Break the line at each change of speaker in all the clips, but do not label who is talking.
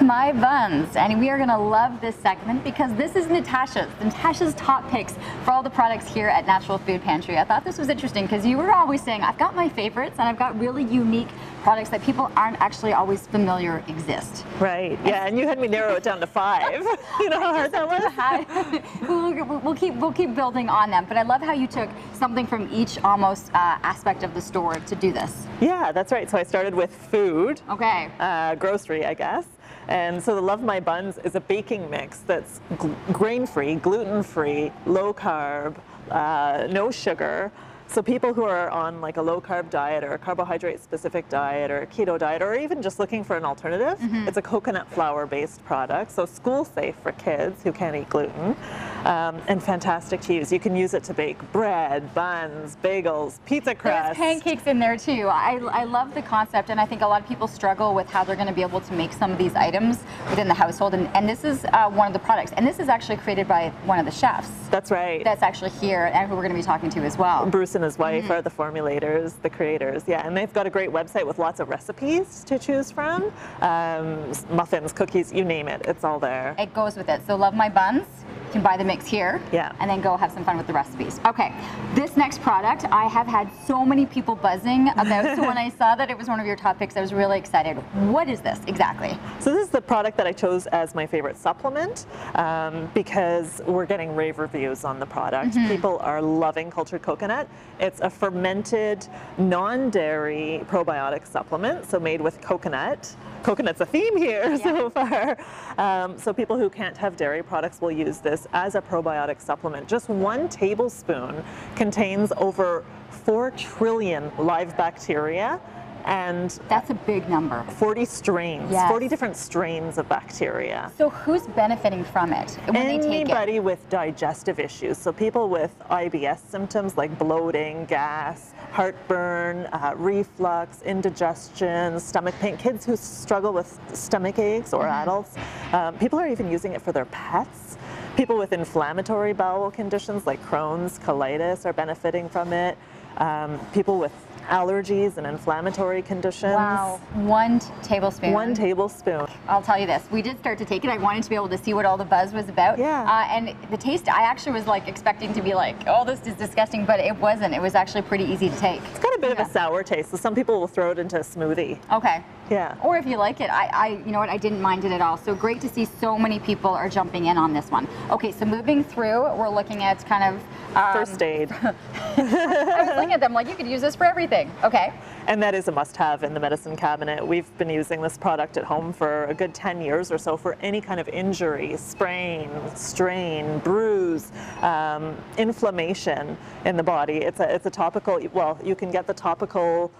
My buns, and we are going to love this segment because this is Natasha's top picks for all the products here at Natural Food Pantry. I thought this was interesting because you were always saying, I've got my favorites and I've got really unique products that people aren't actually always familiar exist.
Right, yeah, and you had me narrow it down to 5. You know how hard that was?
We'll keep building on them, but I love how you took something from each almost aspect of the store to do this.
Yeah, that's right. So I started with food.
Okay.
Grocery, I guess. And so the Love My Buns is a baking mix that's grain-free, gluten-free, low-carb, no sugar. So people who are on like a low-carb diet or a carbohydrate-specific diet or a keto diet or even just looking for an alternative, it's a coconut flour-based product, so school-safe for kids who can't eat gluten, and fantastic to use. You can use it to bake bread, buns, bagels, pizza crust.
There's pancakes in there too. I love the concept, and I think a lot of people struggle with how they're going to be able to make some of these items within the household, and this is one of the products. And this is actually created by one of the chefs.
That's right.
That's actually here, and who we're going to be talking to as well.
Bruce and his wife are the formulators, the creators, yeah, and they've got a great website with lots of recipes to choose from. Muffins, cookies, you name it, it's all there.
It goes with it. So Love My Buns. You can buy the mix here,
yeah,
and then go have some fun with the recipes. Okay, this next product I have had so many people buzzing about, so when I saw that it was one of your top picks, I was really excited. What is this exactly?
So this is the product that I chose as my favorite supplement because we're getting rave reviews on the product. People are loving cultured coconut. It's a fermented, non-dairy probiotic supplement, so made with coconut. Coconut's a theme here so far. So people who can't have dairy products will use this as a probiotic supplement. Just 1 tablespoon contains over 4 trillion live bacteria, and
that's a big number.
40 strains, 40 different strains of bacteria.
So who's benefiting from it when they take it?
Anybody with digestive issues. So people with IBS symptoms like bloating, gas, heartburn, reflux, indigestion, stomach pain, kids who struggle with stomach aches or adults. People are even using it for their pets. People with inflammatory bowel conditions like Crohn's, colitis are benefiting from it. People with allergies and inflammatory conditions.
Wow, 1 tablespoon.
1 tablespoon.
I'll tell you this, we did start to take it. I wanted to be able to see what all the buzz was about.
Yeah.
And the taste, I actually was like expecting to be like, oh, this is disgusting, but it wasn't. It was actually pretty easy to take.
It's got a bit of a sour taste, so some people will throw it into a smoothie.
Okay.
Yeah.
Or if you like it, you know what, I didn't mind it at all. So great to see so many people are jumping in on this one. Okay, so moving through, we're looking at kind of
first aid.
I was looking at them like, you could use this for everything. Okay.
And that is a must-have in the medicine cabinet. We've been using this product at home for a good 10 years or so for any kind of injury, sprain, strain, bruise, inflammation in the body. It's a topical, well, you can get the topical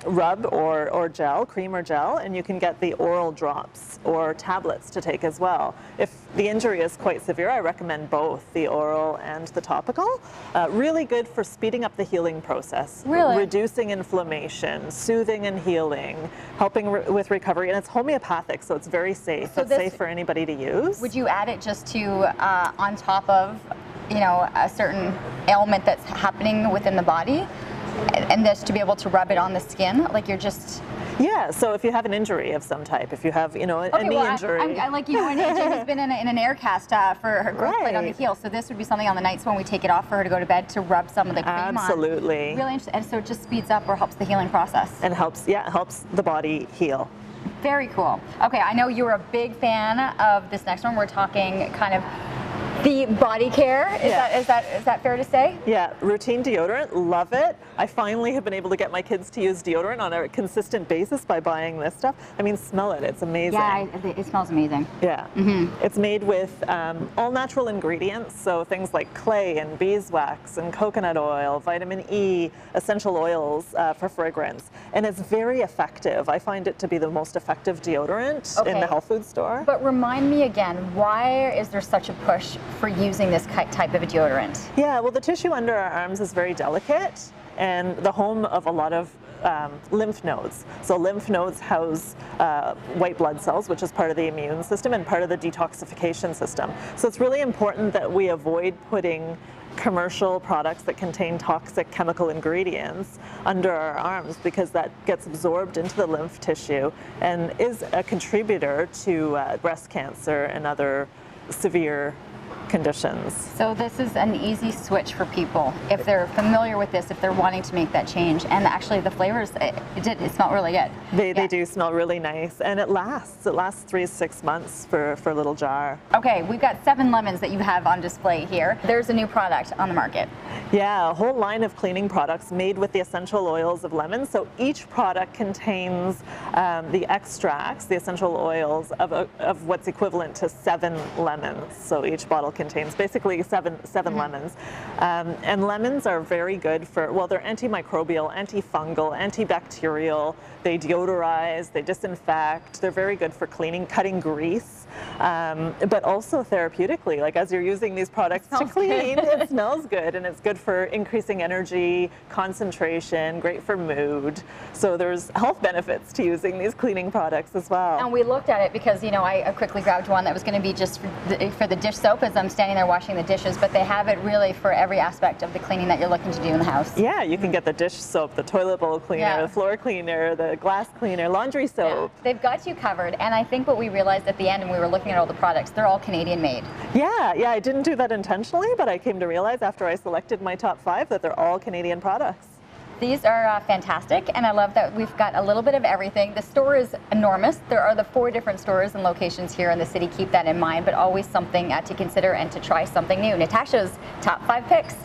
rub or gel, cream or gel, and you can get the oral drops or tablets to take as well. If the injury is quite severe, I recommend both, the oral and the topical. Really good for speeding up the healing process, reducing inflammation, soothing and healing, helping with recovery, and it's homeopathic, so it's very safe. So it's safe for anybody to use.
Would you add it just to on top of, you know, a certain ailment that's happening within the body? And this to be able to rub it on the skin, like you're just...
Yeah, so if you have an injury of some type, if you have, you know, a knee injury.
I like, you know, AJ has been in an air cast for her growth plate on the heel, so this would be something on the nights when we take it off for her to go to bed to rub some of the cream on.
Absolutely.
Really interesting, and so it just speeds up or helps the healing process.
And helps, yeah, helps the body heal.
Very cool. Okay, I know you're a big fan of this next one. We're talking kind of the body care, is that fair to say?
Yeah, routine deodorant, love it. I finally have been able to get my kids to use deodorant on a consistent basis by buying this stuff. I mean, smell it, it's amazing.
Yeah, it smells amazing.
Yeah, it's made with all natural ingredients, so things like clay and beeswax and coconut oil, vitamin E, essential oils for fragrance, and it's very effective. I find it to be the most effective deodorant in the health food store.
But remind me again, why is there such a push for using this type of a deodorant?
Yeah, well, the tissue under our arms is very delicate and the home of a lot of lymph nodes. So lymph nodes house white blood cells, which is part of the immune system and part of the detoxification system. So it's really important that we avoid putting commercial products that contain toxic chemical ingredients under our arms, because that gets absorbed into the lymph tissue and is a contributor to breast cancer and other severe conditions.
So this is an easy switch for people if they're familiar with this, if they're wanting to make that change. And actually the flavors, it smelled really good.
They do smell really nice, and it lasts 3 to 6 months for a little jar.
Okay, we've got 7 lemons that you have on display here. There's a new product on the market.
Yeah, a whole line of cleaning products made with the essential oils of lemons. So each product contains the extracts, the essential oils of what's equivalent to 7 lemons. So each bottle contains basically seven lemons. And lemons are very good for, well, they're antimicrobial, antifungal, antibacterial. They deodorize, they disinfect. They're very good for cleaning, cutting grease, but also therapeutically. Like as you're using these products to clean, it smells good, and it's good for increasing energy, concentration, great for mood. So there's health benefits to using these cleaning products as well.
And we looked at it because, you know, I quickly grabbed one that was going to be just for the dish soap as I'm standing there washing the dishes, but they have it really for every aspect of the cleaning that you're looking to do in the house.
Yeah, you can get the dish soap, the toilet bowl cleaner, the floor cleaner, the glass cleaner, laundry soap.
Yeah, they've got you covered, and I think what we realized at the end when we were looking at all the products, they're all Canadian made.
Yeah, I didn't do that intentionally, but I came to realize after I selected my top 5 that they're all Canadian products.
These are fantastic, and I love that we've got a little bit of everything. The store is enormous. There are the 4 different stores and locations here in the city. Keep that in mind, but always something to consider and to try something new. Natasha's top 5 picks.